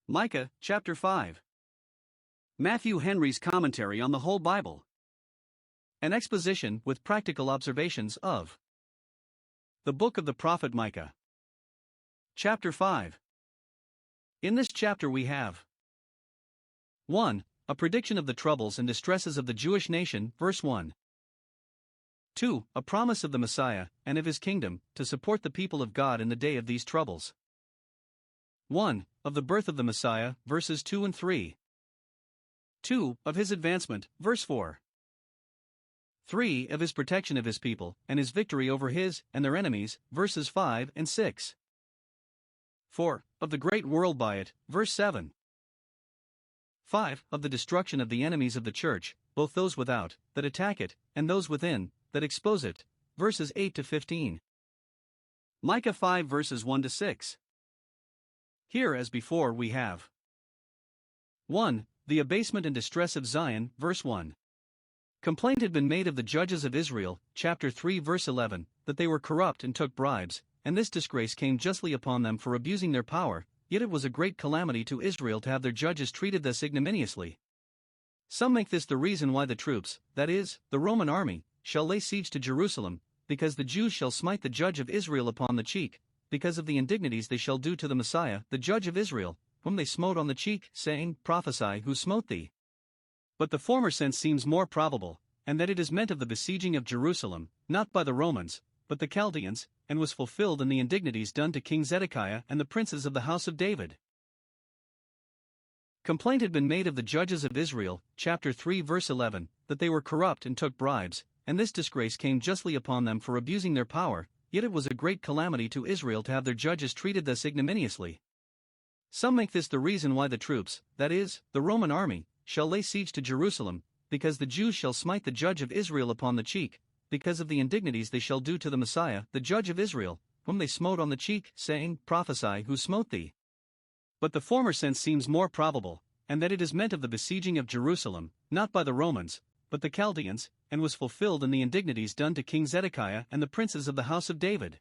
Micah, chapter 5. Matthew Henry's Commentary on the Whole Bible. An exposition with practical observations of the book of the prophet Micah. Chapter 5. In this chapter we have 1. A prediction of the troubles and distresses of the Jewish nation, verse 1. 2. A promise of the Messiah, and of his kingdom, to support the people of God in the day of these troubles. 1. Of the birth of the Messiah, verses 2 and 3. 2. Of his advancement, verse 4. 3. Of his protection of his people, and his victory over his and their enemies, verses 5 and 6. 4. Of the great world by it, verse 7. 5. Of the destruction of the enemies of the church, both those without, that attack it, and those within, that expose it, verses 8 to 15. Micah 5 verses 1 to 6. Here as before we have 1. The abasement and distress of Zion, verse 1. Complaint had been made of the judges of Israel, chapter 3 verse 11, that they were corrupt and took bribes, and this disgrace came justly upon them for abusing their power, yet it was a great calamity to Israel to have their judges treated thus ignominiously. Some make this the reason why the troops, that is, the Roman army, shall lay siege to Jerusalem, because the Jews shall smite the judge of Israel upon the cheek, because of the indignities they shall do to the Messiah, the judge of Israel, whom they smote on the cheek, saying, Prophesy, who smote thee? But the former sense seems more probable, and that it is meant of the besieging of Jerusalem, not by the Romans, but the Chaldeans, and was fulfilled in the indignities done to King Zedekiah and the princes of the house of David. Complaint had been made of the judges of Israel, chapter 3 verse 11, that they were corrupt and took bribes, and this disgrace came justly upon them for abusing their power, yet it was a great calamity to Israel to have their judges treated thus ignominiously. Some make this the reason why the troops, that is, the Roman army, shall lay siege to Jerusalem, because the Jews shall smite the judge of Israel upon the cheek, because of the indignities they shall do to the Messiah, the judge of Israel, whom they smote on the cheek, saying, Prophesy, who smote thee? But the former sense seems more probable, and that it is meant of the besieging of Jerusalem, not by the Romans, but the Chaldeans, and was fulfilled in the indignities done to King Zedekiah and the princes of the house of David.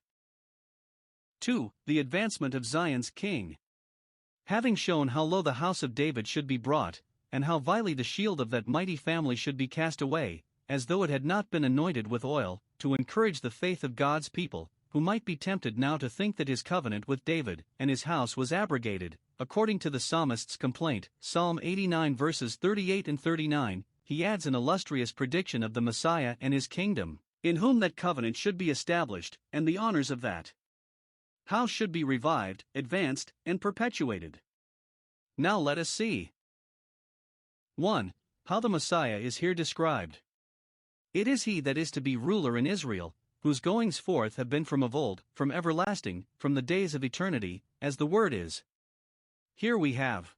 2. The advancement of Zion's king. Having shown how low the house of David should be brought, and how vilely the shield of that mighty family should be cast away, as though it had not been anointed with oil, to encourage the faith of God's people, who might be tempted now to think that his covenant with David and his house was abrogated, according to the psalmist's complaint, Psalm 89 verses 38 and 39, he adds an illustrious prediction of the Messiah and his kingdom, in whom that covenant should be established, and the honors of that house should be revived, advanced, and perpetuated. Now let us see 1. How the Messiah is here described. It is he that is to be ruler in Israel, whose goings forth have been from of old, from everlasting, from the days of eternity, as the word is. Here we have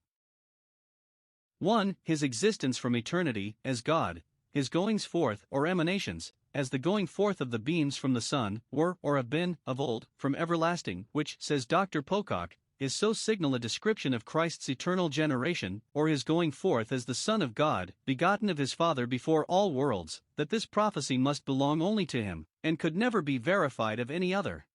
1. His existence from eternity, as God, his goings forth or emanations, as the going forth of the beams from the sun, were or have been, of old, from everlasting, which, says Dr. Pocock, is so signal a description of Christ's eternal generation, or his going forth as the Son of God, begotten of his Father before all worlds, that this prophecy must belong only to him, and could never be verified of any other.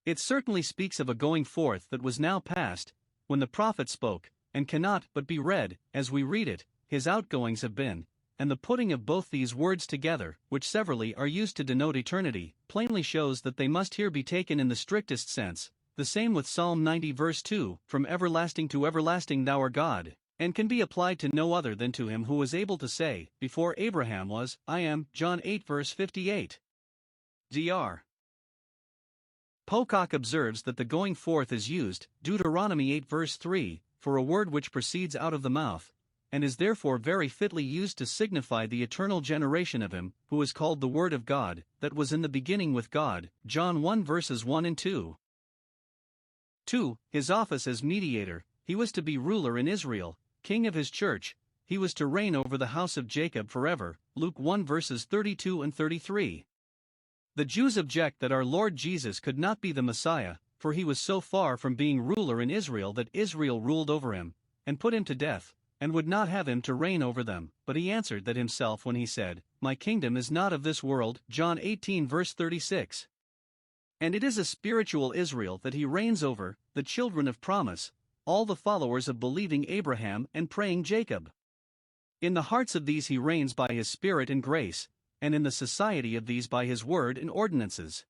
It certainly speaks of a going forth that was now past, when the prophet spoke, and cannot but be read, as we read it, his outgoings have been, and the putting of both these words together, which severally are used to denote eternity, plainly shows that they must here be taken in the strictest sense. The same with Psalm 90 verse 2, from everlasting to everlasting thou art God, and can be applied to no other than to him who was able to say, before Abraham was, I am, John 8 verse 58. Dr. Pocock observes that the going forth is used, Deuteronomy 8 verse 3, for a word which proceeds out of the mouth, and is therefore very fitly used to signify the eternal generation of him, who is called the Word of God, that was in the beginning with God, John 1 verses 1 and 2. 2. His office as mediator, he was to be ruler in Israel, king of his church, he was to reign over the house of Jacob forever, Luke 1 verses 32 and 33. The Jews object that our Lord Jesus could not be the Messiah, for he was so far from being ruler in Israel that Israel ruled over him, and put him to death, and would not have him to reign over them, but he answered that himself when he said, My kingdom is not of this world, John 18 verse 36. And it is a spiritual Israel that he reigns over, the children of promise, all the followers of believing Abraham and praying Jacob. In the hearts of these he reigns by his Spirit and grace, and in the society of these by his word and ordinances.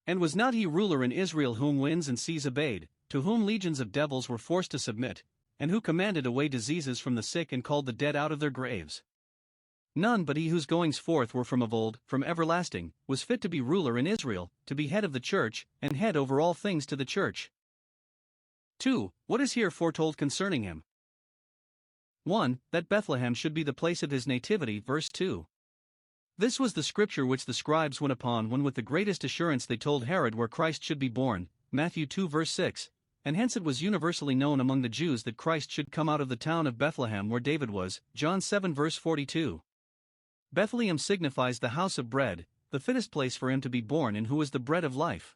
And was not he ruler in Israel whom winds and seas obeyed, to whom legions of devils were forced to submit, and who commanded away diseases from the sick and called the dead out of their graves? None but he whose goings forth were from of old, from everlasting, was fit to be ruler in Israel, to be head of the church, and head over all things to the church. 2. What is here foretold concerning him? 1. That Bethlehem should be the place of his nativity, verse 2. This was the scripture which the scribes went upon when with the greatest assurance they told Herod where Christ should be born, Matthew 2 verse 6, and hence it was universally known among the Jews that Christ should come out of the town of Bethlehem where David was, John 7 verse 42. Bethlehem signifies the house of bread, the fittest place for him to be born in, who is the bread of life.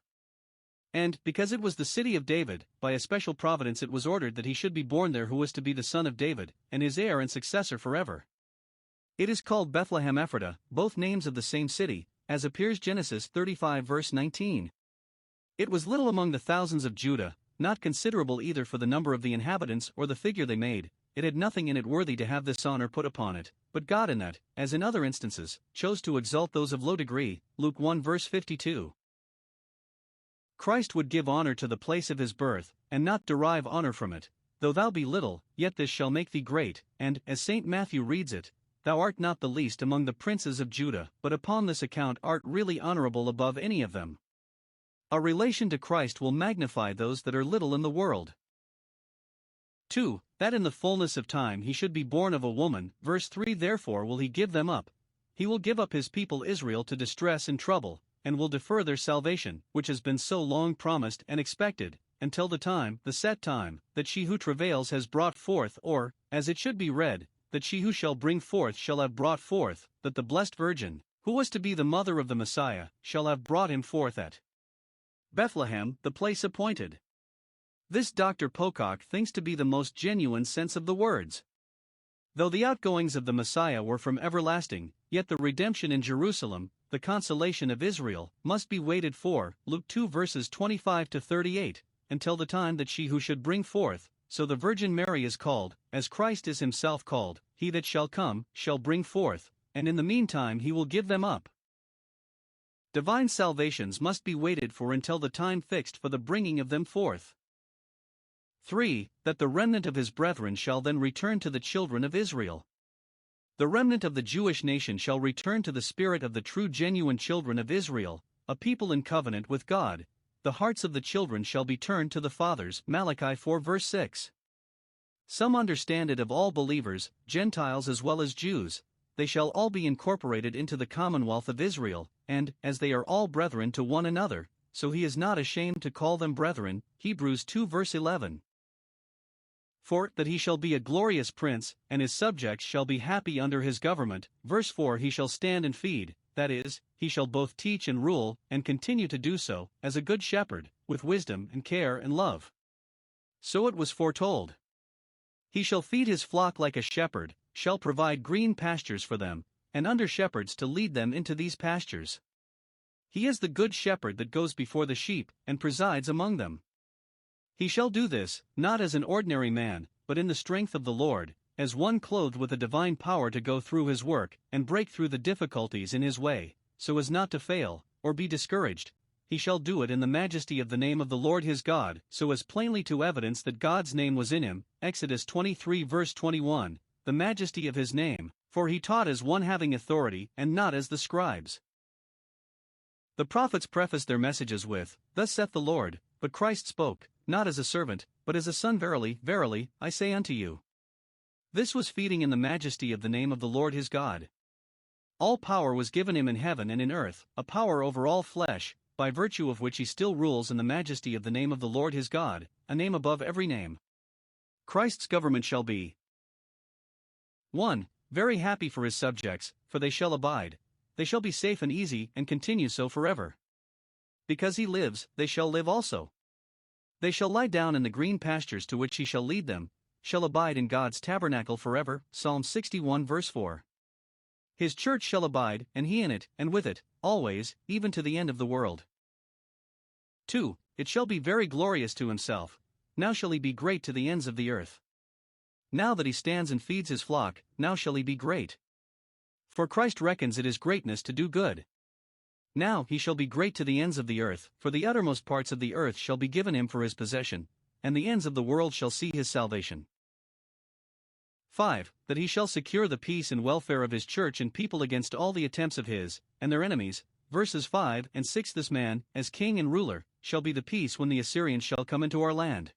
And, because it was the city of David, by a special providence it was ordered that he should be born there who was to be the son of David, and his heir and successor forever. It is called Bethlehem Ephrata, both names of the same city, as appears Genesis 35 verse 19. It was little among the thousands of Judah, not considerable either for the number of the inhabitants or the figure they made. It had nothing in it worthy to have this honor put upon it, but God in that, as in other instances, chose to exalt those of low degree, Luke 1 verse 52. Christ would give honor to the place of his birth, and not derive honor from it. Though thou be little, yet this shall make thee great, and, as St. Matthew reads it, thou art not the least among the princes of Judah, but upon this account art really honorable above any of them. A relation to Christ will magnify those that are little in the world. 2. That in the fullness of time he should be born of a woman, verse 3. Therefore will he give them up. He will give up his people Israel to distress and trouble, and will defer their salvation, which has been so long promised and expected, until the time, the set time, that she who travails has brought forth, or, as it should be read, that she who shall bring forth shall have brought forth, that the blessed Virgin, who was to be the mother of the Messiah, shall have brought him forth at Bethlehem, the place appointed. This Dr. Pocock thinks to be the most genuine sense of the words. Though the outgoings of the Messiah were from everlasting, yet the redemption in Jerusalem, the consolation of Israel, must be waited for, Luke 2 verses 25 to 38, until the time that she who should bring forth, so the Virgin Mary is called, as Christ is himself called, he that shall come, shall bring forth, and in the meantime he will give them up. Divine salvations must be waited for until the time fixed for the bringing of them forth. 3. That the remnant of his brethren shall then return to the children of Israel. The remnant of the Jewish nation shall return to the spirit of the true genuine children of Israel, a people in covenant with God. The hearts of the children shall be turned to the fathers, Malachi 4 verse 6. Some understand it of all believers, Gentiles as well as Jews. They shall all be incorporated into the commonwealth of Israel, and, as they are all brethren to one another, so he is not ashamed to call them brethren, Hebrews 2 verse 11. For, that he shall be a glorious prince, and his subjects shall be happy under his government, verse 4. He shall stand and feed, that is, he shall both teach and rule, and continue to do so, as a good shepherd, with wisdom and care and love. So it was foretold. He shall feed his flock like a shepherd, shall provide green pastures for them, and under shepherds to lead them into these pastures. He is the good shepherd that goes before the sheep, and presides among them. He shall do this, not as an ordinary man, but in the strength of the Lord, as one clothed with a divine power to go through his work, and break through the difficulties in his way, so as not to fail, or be discouraged. He shall do it in the majesty of the name of the Lord his God, so as plainly to evidence that God's name was in him, Exodus 23 verse 21, the majesty of his name, for he taught as one having authority, and not as the scribes. The prophets prefaced their messages with, Thus saith the Lord, but Christ spoke, not as a servant, but as a son. Verily, verily, I say unto you. This was feeding in the majesty of the name of the Lord his God. All power was given him in heaven and in earth, a power over all flesh, by virtue of which he still rules in the majesty of the name of the Lord his God, a name above every name. Christ's government shall be 1. Very happy for his subjects, for they shall abide. They shall be safe and easy and continue so forever. Because he lives, they shall live also. They shall lie down in the green pastures to which he shall lead them, shall abide in God's tabernacle forever, Psalm 61 verse 4. His church shall abide, and he in it, and with it, always, even to the end of the world. 2. It shall be very glorious to himself. now shall he be great to the ends of the earth. Now that he stands and feeds his flock, now shall he be great. For Christ reckons it his greatness to do good. Now he shall be great to the ends of the earth, for the uttermost parts of the earth shall be given him for his possession, and the ends of the world shall see his salvation. 5. That he shall secure the peace and welfare of his church and people against all the attempts of his, and their enemies. Verses 5 and 6. This man, as king and ruler, shall be the peace when the Assyrians shall come into our land.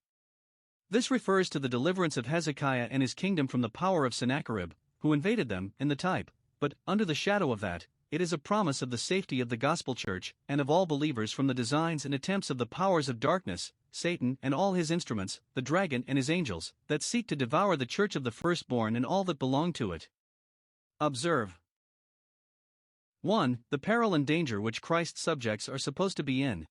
This refers to the deliverance of Hezekiah and his kingdom from the power of Sennacherib, who invaded them, in the type, but, under the shadow of that, it is a promise of the safety of the gospel church, and of all believers from the designs and attempts of the powers of darkness, Satan and all his instruments, the dragon and his angels, that seek to devour the church of the firstborn and all that belong to it. Observe. 1. The peril and danger which Christ's subjects are supposed to be in.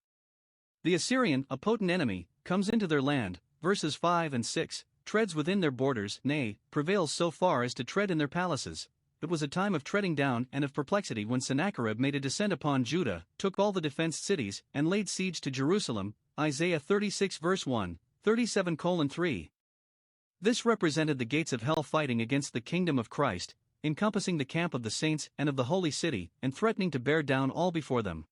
The Assyrian, a potent enemy, comes into their land, verses 5 and 6, treads within their borders, nay, prevails so far as to tread in their palaces. It was a time of treading down and of perplexity when Sennacherib made a descent upon Judah, took all the defenced cities, and laid siege to Jerusalem. Isaiah 36 verse 1, 37:3. This represented the gates of hell fighting against the kingdom of Christ, encompassing the camp of the saints and of the holy city, and threatening to bear down all before them.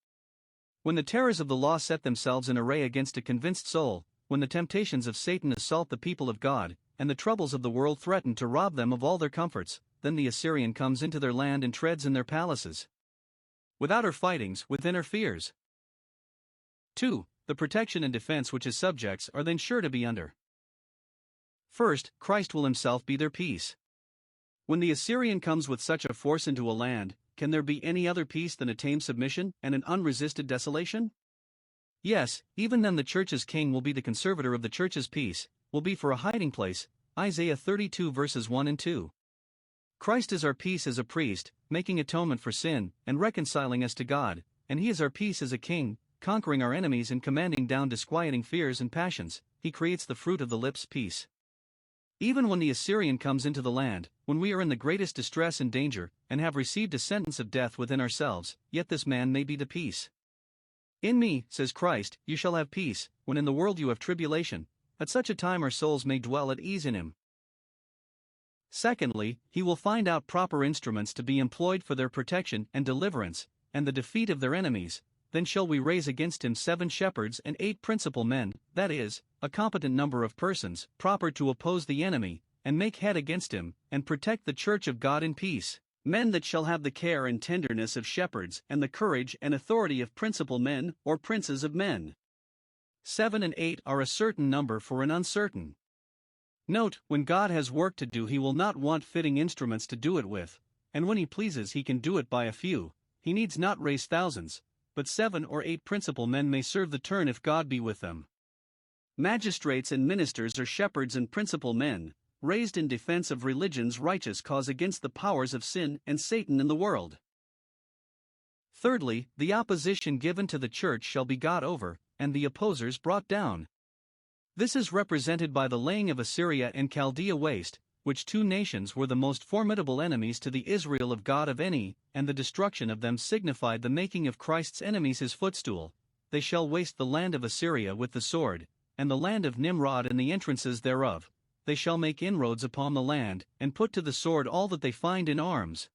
When the terrors of the law set themselves in array against a convinced soul, when the temptations of Satan assault the people of God, and the troubles of the world threaten to rob them of all their comforts, then the Assyrian comes into their land and treads in their palaces. Without her fightings, within her fears. 2. The protection and defense which his subjects are then sure to be under. First, Christ will himself be their peace. When the Assyrian comes with such a force into a land, can there be any other peace than a tame submission and an unresisted desolation? Yes, even then the church's king will be the conservator of the church's peace, will be for a hiding place. Isaiah 32 verses 1 and 2. Christ is our peace as a priest, making atonement for sin, and reconciling us to God, and he is our peace as a king, conquering our enemies and commanding down disquieting fears and passions. He creates the fruit of the lips' peace. Even when the Assyrian comes into the land, when we are in the greatest distress and danger, and have received a sentence of death within ourselves, yet this man may be the peace. In me, says Christ, you shall have peace, when in the world you have tribulation. At such a time our souls may dwell at ease in him. Secondly, he will find out proper instruments to be employed for their protection and deliverance, and the defeat of their enemies. Then shall we raise against him 7 shepherds and 8 principal men, that is, a competent number of persons, proper to oppose the enemy, and make head against him, and protect the church of God in peace. Men that shall have the care and tenderness of shepherds, and the courage and authority of principal men, or princes of men. 7 and 8 are a certain number for an uncertain. Note, when God has work to do he will not want fitting instruments to do it with, and when he pleases he can do it by a few. He needs not raise thousands, but 7 or 8 principal men may serve the turn if God be with them. Magistrates and ministers are shepherds and principal men, raised in defense of religion's righteous cause against the powers of sin and Satan in the world. Thirdly, the opposition given to the church shall be got over, and the opposers brought down. This is represented by the laying of Assyria and Chaldea waste, which 2 nations were the most formidable enemies to the Israel of God of any, and the destruction of them signified the making of Christ's enemies his footstool. They shall waste the land of Assyria with the sword, and the land of Nimrod and the entrances thereof. They shall make inroads upon the land, and put to the sword all that they find in arms.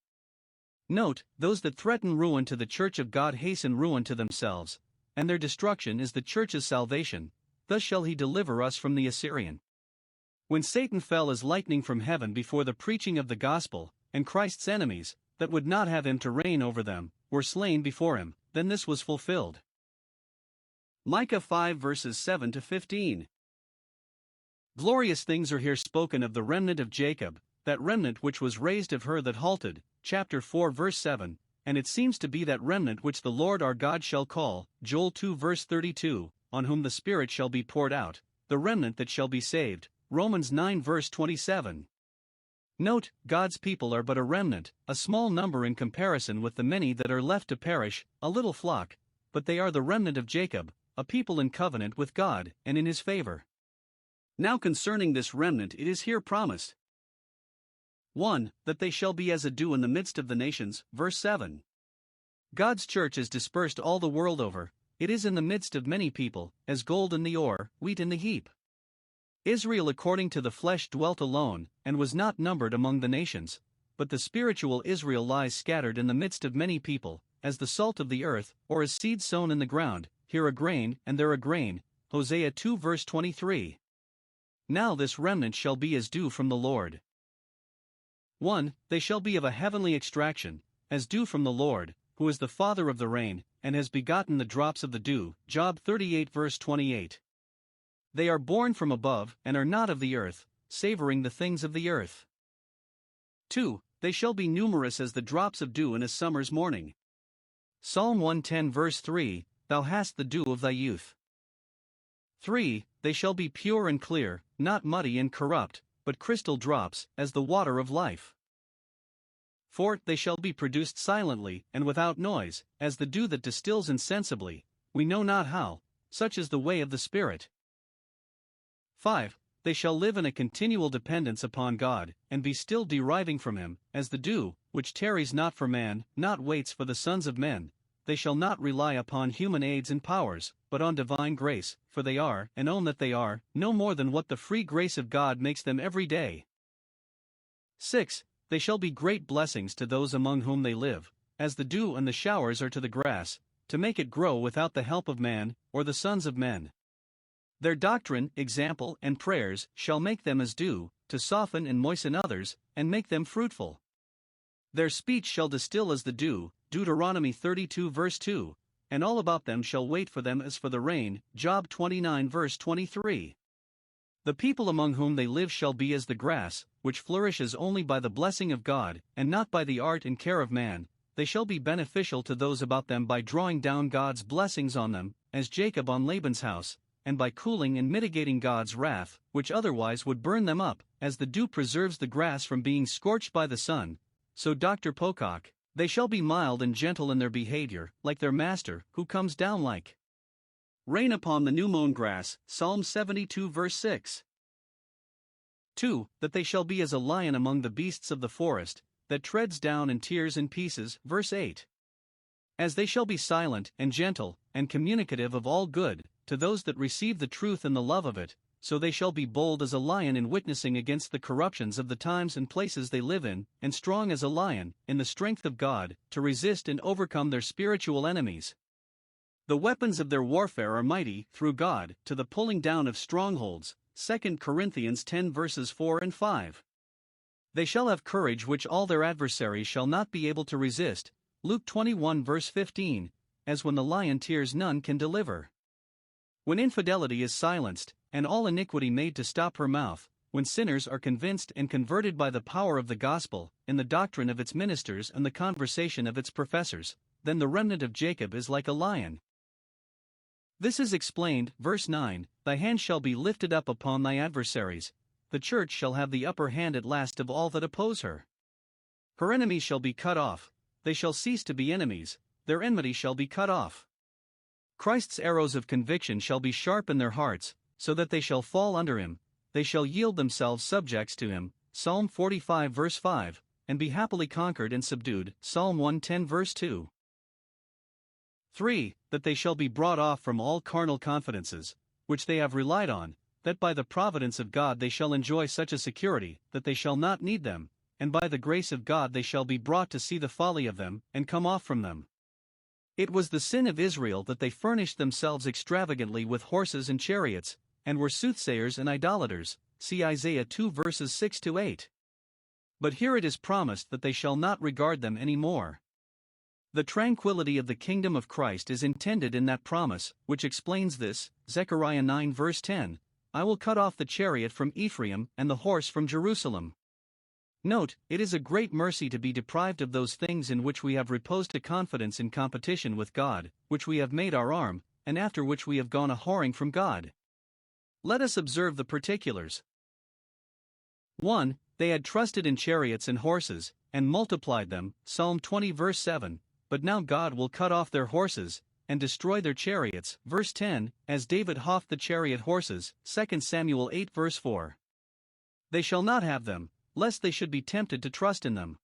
Note, those that threaten ruin to the church of God hasten ruin to themselves, and their destruction is the church's salvation. Thus shall he deliver us from the Assyrian. When Satan fell as lightning from heaven before the preaching of the gospel, and Christ's enemies, that would not have him to reign over them, were slain before him, then this was fulfilled. Micah 5 verses 7 to 15. Glorious things are here spoken of the remnant of Jacob, that remnant which was raised of her that halted, chapter 4 verse 7, and it seems to be that remnant which the Lord our God shall call, Joel 2 verse 32, on whom the Spirit shall be poured out, the remnant that shall be saved, Romans 9 verse 27. Note, God's people are but a remnant, a small number in comparison with the many that are left to perish, a little flock, but they are the remnant of Jacob, a people in covenant with God, and in his favor. Now concerning this remnant it is here promised. 1. That they shall be as a dew in the midst of the nations, verse 7. God's church is dispersed all the world over. It is in the midst of many people, as gold in the ore, wheat in the heap. Israel according to the flesh dwelt alone, and was not numbered among the nations, but the spiritual Israel lies scattered in the midst of many people, as the salt of the earth, or as seed sown in the ground, here a grain, and there a grain. Hosea 2 verse 23. Now this remnant shall be as dew from the Lord. 1. They shall be of a heavenly extraction, as dew from the Lord, who is the Father of the rain, and has begotten the drops of the dew. Job 38 verse 28. They are born from above, and are not of the earth, savoring the things of the earth. 2. They shall be numerous as the drops of dew in a summer's morning. Psalm 110 verse 3, Thou hast the dew of thy youth. 3. They shall be pure and clear, not muddy and corrupt, but crystal drops, as the water of life. 4. They shall be produced silently, and without noise, as the dew that distills insensibly, we know not how, such is the way of the Spirit. 5. They shall live in a continual dependence upon God, and be still deriving from Him, as the dew, which tarries not for man, not waits for the sons of men. They shall not rely upon human aids and powers, but on divine grace, for they are, and own that they are, no more than what the free grace of God makes them every day. 6. They shall be great blessings to those among whom they live, as the dew and the showers are to the grass, to make it grow without the help of man, or the sons of men. Their doctrine, example, and prayers shall make them as dew, to soften and moisten others, and make them fruitful. Their speech shall distill as the dew, Deuteronomy 32 verse 2, and all about them shall wait for them as for the rain, Job 29 verse 23. The people among whom they live shall be as the grass, which flourishes only by the blessing of God, and not by the art and care of man. They shall be beneficial to those about them by drawing down God's blessings on them, as Jacob on Laban's house, and by cooling and mitigating God's wrath, which otherwise would burn them up, as the dew preserves the grass from being scorched by the sun. So Dr. Pocock, they shall be mild and gentle in their behavior, like their master, who comes down like rain upon the new-mown grass, Psalm 72 verse 6. 2. That they shall be as a lion among the beasts of the forest, that treads down and tears in pieces, verse 8. As they shall be silent, and gentle, and communicative of all good, to those that receive the truth and the love of it, so they shall be bold as a lion in witnessing against the corruptions of the times and places they live in, and strong as a lion, in the strength of God, to resist and overcome their spiritual enemies. The weapons of their warfare are mighty, through God, to the pulling down of strongholds, 2 Corinthians 10 verses 4 and 5. They shall have courage which all their adversaries shall not be able to resist, Luke 21 verse 15, as when the lion tears none can deliver. When infidelity is silenced, and all iniquity made to stop her mouth, when sinners are convinced and converted by the power of the gospel, in the doctrine of its ministers and the conversation of its professors, then the remnant of Jacob is like a lion. This is explained, verse 9, Thy hand shall be lifted up upon thy adversaries, the church shall have the upper hand at last of all that oppose her. Her enemies shall be cut off, they shall cease to be enemies, their enmity shall be cut off. Christ's arrows of conviction shall be sharp in their hearts, so that they shall fall under him, they shall yield themselves subjects to him, Psalm 45 verse 5, and be happily conquered and subdued, Psalm 110 verse 2. 3. That they shall be brought off from all carnal confidences, which they have relied on, that by the providence of God they shall enjoy such a security, that they shall not need them, and by the grace of God they shall be brought to see the folly of them, and come off from them. It was the sin of Israel that they furnished themselves extravagantly with horses and chariots, and were soothsayers and idolaters, see Isaiah 2 verses 6 to 8. But here it is promised that they shall not regard them any more. The tranquility of the kingdom of Christ is intended in that promise, which explains this, Zechariah 9 verse 10, I will cut off the chariot from Ephraim and the horse from Jerusalem. Note, it is a great mercy to be deprived of those things in which we have reposed a confidence in competition with God, which we have made our arm, and after which we have gone a-whoring from God. Let us observe the particulars. 1. They had trusted in chariots and horses, and multiplied them, Psalm 20 verse 7, but now God will cut off their horses, and destroy their chariots, verse 10, as David houghed the chariot horses, 2 Samuel 8 verse 4. They shall not have them, lest they should be tempted to trust in them.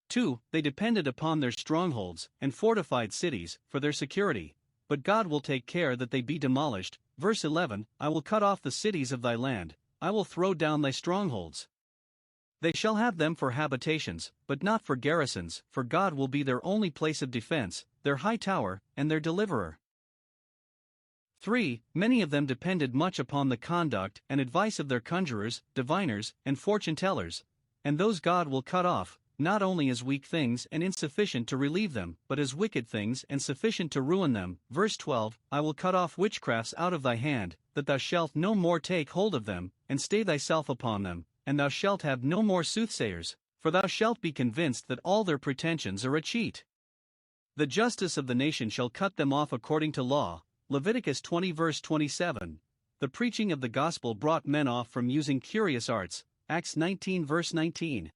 2. They depended upon their strongholds, and fortified cities, for their security, but God will take care that they be demolished. Verse 11, I will cut off the cities of thy land, I will throw down thy strongholds. They shall have them for habitations, but not for garrisons, for God will be their only place of defense, their high tower, and their deliverer. 3. Many of them depended much upon the conduct and advice of their conjurers, diviners, and fortune-tellers, and those God will cut off, not only as weak things and insufficient to relieve them, but as wicked things and sufficient to ruin them. Verse 12, I will cut off witchcrafts out of thy hand, that thou shalt no more take hold of them, and stay thyself upon them, and thou shalt have no more soothsayers, for thou shalt be convinced that all their pretensions are a cheat. The justice of the nation shall cut them off according to law. Leviticus 20 verse 27. The preaching of the gospel brought men off from using curious arts. Acts 19 verse 19.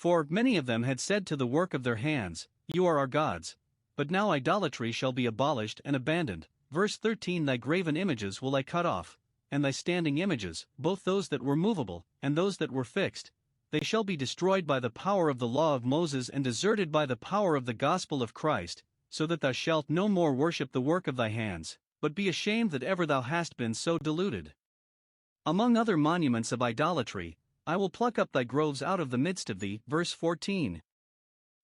For many of them had said to the work of their hands, You are our gods. But now idolatry shall be abolished and abandoned. Verse 13, Thy graven images will I cut off, and thy standing images, both those that were movable, and those that were fixed, they shall be destroyed by the power of the law of Moses and deserted by the power of the gospel of Christ, so that thou shalt no more worship the work of thy hands, but be ashamed that ever thou hast been so deluded. Among other monuments of idolatry, I will pluck up thy groves out of the midst of thee. Verse 14.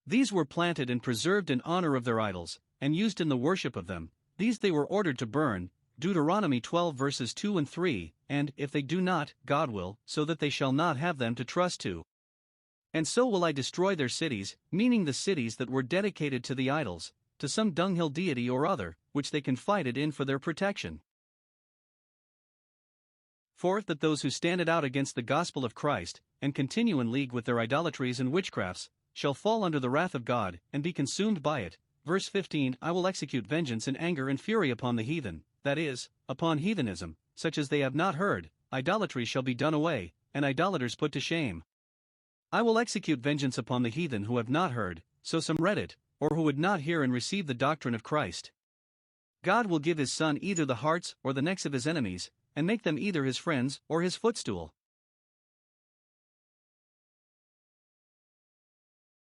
These were planted and preserved in honor of their idols, and used in the worship of them. These they were ordered to burn. Deuteronomy 12 verses 2 and 3, and, if they do not, God will, so that they shall not have them to trust to. And so will I destroy their cities, meaning the cities that were dedicated to the idols, to some dunghill deity or other, which they confided in for their protection. Fourth, that those who stand it out against the gospel of Christ, and continue in league with their idolatries and witchcrafts, shall fall under the wrath of God, and be consumed by it. Verse 15, I will execute vengeance in anger and fury upon the heathen, that is, upon heathenism, such as they have not heard. Idolatry shall be done away, and idolaters put to shame. I will execute vengeance upon the heathen who have not heard, so some read it, or who would not hear and receive the doctrine of Christ. God will give his Son either the hearts or the necks of his enemies, and make them either his friends or his footstool.